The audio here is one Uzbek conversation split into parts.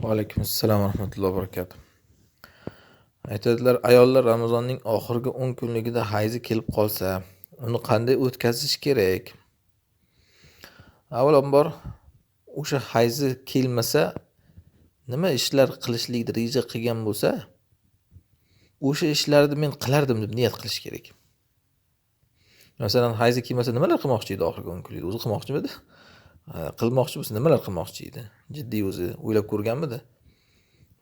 Va alaykum assalom va rahmatullohi va barakatuh. Aytadilar, ayollar Ramazonning oxirgi 10 kunligida hayzi kelib qolsa, uni qanday o'tkazish kerak? Avvalambor, o'sha hayzi kelmasa, nima ishlar qilishlikni reja qilgan bo'lsa, o'sha ishlarni men qilardim deb niyat qilish kerak. Masalan, hayzi kelmasa nimalar qilmoqchi edi oxirgi 10 kunlikda? O'zi qilmoqchimidi? Qilmoqchi bo'lsa nimalar qilmoqchi edi? Jiddiy o'zi o'ylab ko'rganmidi?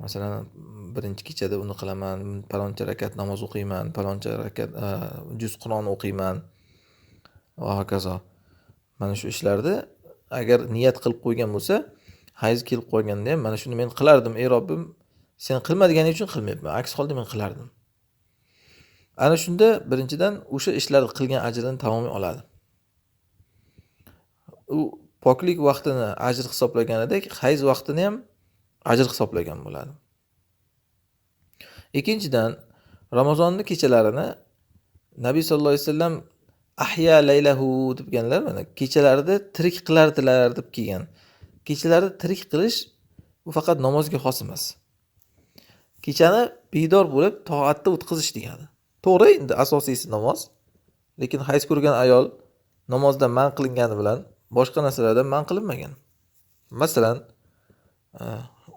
Masalan, birinchi kechada uni qilaman, paloncha rakat namoz o'qiyman, paloncha rakat juz Qur'on o'qiyman va hokazo. Mana shu ishlarni agar niyat qilib qo'ygan bo'lsa, hayz kelib qolganda ham mana shuni men qilardim. Ey Robbim, sen qilmadiganing uchun qilmayapman. Aks holda men qilardim. Ana shunda birinchidan o'sha ishlarni qilgan ajrini tamomiy oladi. U poklik vaqtini ajr hisoblaganidek, hayz vaqtini ham ajr hisoblagan bo'ladi. Ikkinchidan, Ramazonning kechalarini Nabiy sallallohu alayhi vasallam ahya laylahu debganlar, mana kechalarida tirik qilardilar deb kelgan. Kechalarida tirik qilish bu faqat namozga xos emas. Kechani bedor bo'lib toatda o'tkazish degani. To'g'ri, endi asosiysi namoz. Lekin hayz ko'rgan ayol namozdan man qilingani bilan boshqa narsalardan man qilinmagan. Masalan,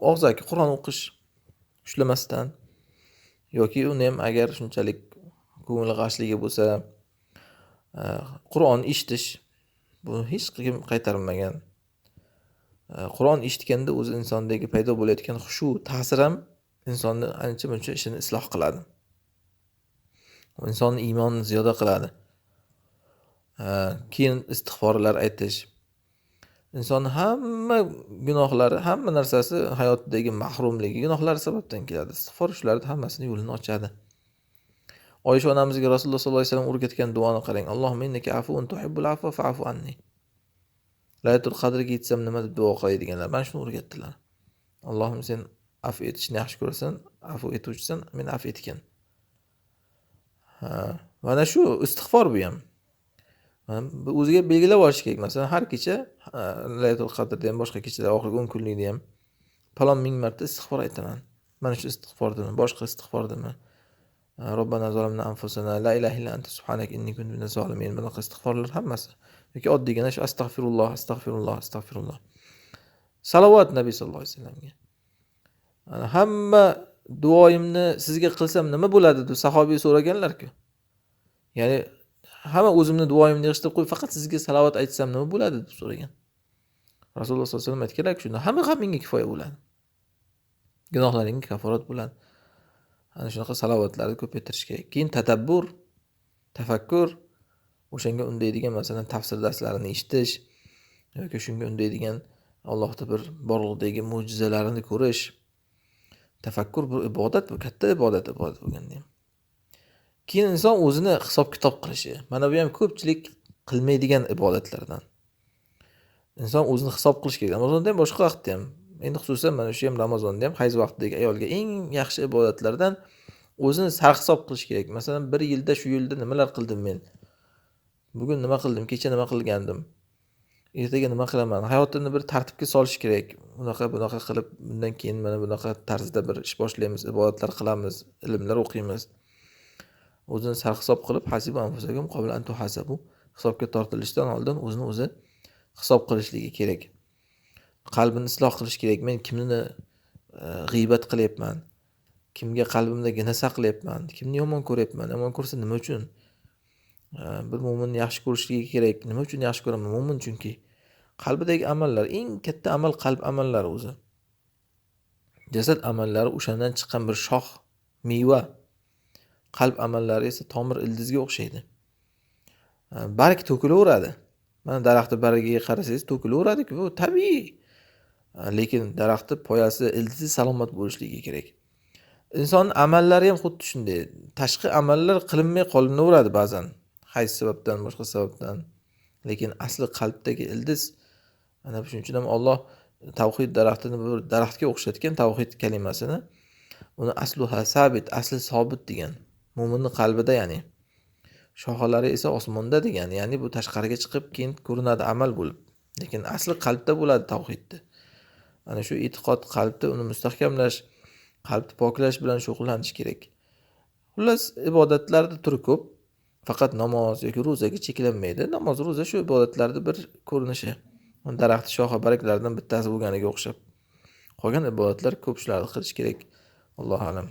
og'zaki Qur'on o'qish ushlamasdan yoki uni ham agar shunchalik ko'ngli g'ashligi bo'lsa, Qur'on eshitish, buni hech kim qaytarmagan. Qur'on eshitganda o'zi insondagi paydo bo'layotgan xushu ta'sir ham insonni ancha-muncha ishini isloh qiladi. Insonning iymonini ziyoda qiladi. Keyin istig'forlar aytish. Insonning hamma gunohlari, hamma narsasi hayotidagi mahrumligi gunohlari sababdan keladi. Istig'for shularning hammasini yo'lini ochadi. Oysha onamizga Rasululloh sollallohu alayhi vasallam o'rgatgan duoni qarang. Allohumma innaka afuun tuhibbul afwa fa'fu anni. Laylatul qadrga yetsam nima deb duo qilay deganlar. Mana shuni o'rgatdilar. Allohim, sen afv etishni yaxshi ko'rasan, afv etuvchisan, meni afv etgin. Mana shu istig'for bu ham. O'ziga belgilab olish kerak. Masalan, har kecha Laylatul qadrda ham, boshqa kechalar oxirgi 10 kunlikda ham palon ming marta istig'for aytaman. Mana shu istig'fordimi, boshqa istig'fordimi? Robbana zolamna anfusana la ilaha illa anta subhanaka inni kuntu minaz zolimin. Bunaqa istig'forlar hammasi. Yoki oddiygina shu astag'firulloh, astag'firulloh, astag'firulloh. Salovat Nabiy sallallohu alayhi vasallamga. Hamma duoyimni sizga qilsam nima bo'ladi deb sahobiy so'raganlar-ku. Ya'ni hamma o'zimni duoyimni yig'ishtirib qo'yib, faqat sizga salovat aytsam nima bo'ladi deb so'ragan. Rasululloh sollallohu alayhi vasallam aytganlar-ku, shunda hamma g'amingga kifoya bo'ladi. Gunohlaringga kaforat bo'ladi. Ana shunaqa salovatlarni ko'paytirish kerak. Keyin tadabbur, tafakkur, o'shanga undaydigan masalan tafsir darslarini eshitish yoki shunga undaydigan Allohning bir borliqdagi mo'jizalarini ko'rish. Tafakkur bir ibodat, bu katta ibodat bo'lganda ham. Keyin inson o'zini hisob-kitob qilishi. Mana bu ham ko'pchilik qilmaydigan ibodatlardan. Inson o'zini hisob qilish kerak. Ramazonda ham boshqa vaqtda ham. Endi xususan mana shu ham Ramazonda ham hayz vaqtidagi ayolga eng yaxshi ibodatlardan o'zini sarhisob qilish kerak. Masalan, bir yilda shu yilda nimalar qildim men? Bugun nima qildim? Kecha nima qilgandim? Ertaga nima qilaman? Hayotimni bir tartibga solish kerak. Bunaqa qilib, bundan keyin mana bunaqa tarzda bir ish boshlaymiz, ibodatlar qilamiz, ilmlar o'qiymiz. O'zini sarhisob qilib, hasibu anfusakum qabla an tuhasabu, hisobga tortilishdan oldin o'zini o'zi hisob qilishligi kerak. Qalbini isloh qilish kerak. Men kimni g'iybat qilyapman? Kimga qalbimda gina saqlayapman? Kimni yomon ko'ryapman? Yomon ko'rsa nima uchun? Bir mo'minni yaxshi ko'rishligi kerak. Nima uchun yaxshi ko'raman? Mo'min chunki qalbidagi amallar, eng katta amal qalb amallari o'zi. Jasad amallari o'shandan chiqqan bir shox, meva. Qalb amallari esa tomir ildizga o'xshaydi. Barg to'kilaveradi. Mana daraxtning bargiga qarasangiz to'kilaveradi-ku, bu tabiiy. Lekin daraxtning poyasi, ildizi salomat bo'lishligi kerak. Inson amallari ham xuddi shunday. Tashqi amallar qilinmay qolinaveradi ba'zan, hayz sababdan, boshqa sababdan. Lekin asli qalbdagi ildiz, ana shuning uchun ham Alloh tavhid daraxtini bir daraxtga o'xshatgan, tavhid kalimasini. Uni asluha sabit, asli sobit degan. Mo'minning qalbida, ya'ni shoxalari esa osmonda degan. Ya'ni bu tashqariga chiqib keyin ko'rinadi amal bo'lib. Lekin asli qalbda bo'ladi tavhidda. Ana shu e'tiqod qalbda uni mustahkamlash, qalbni poklash bilan shug'ullanish kerak. Xullas, ibodatlarda turi ko'p. Faqat namoz yoki ro'zaga cheklanmaydi. Namoz, ro'za shu ibodatlarning bir ko'rinishi. Daraxtning shoxi baraklaridan bittasi bo'lganiga o'xshab. Qolgan ibodatlar ko'p shularni qilish kerak. Allohu a'lam.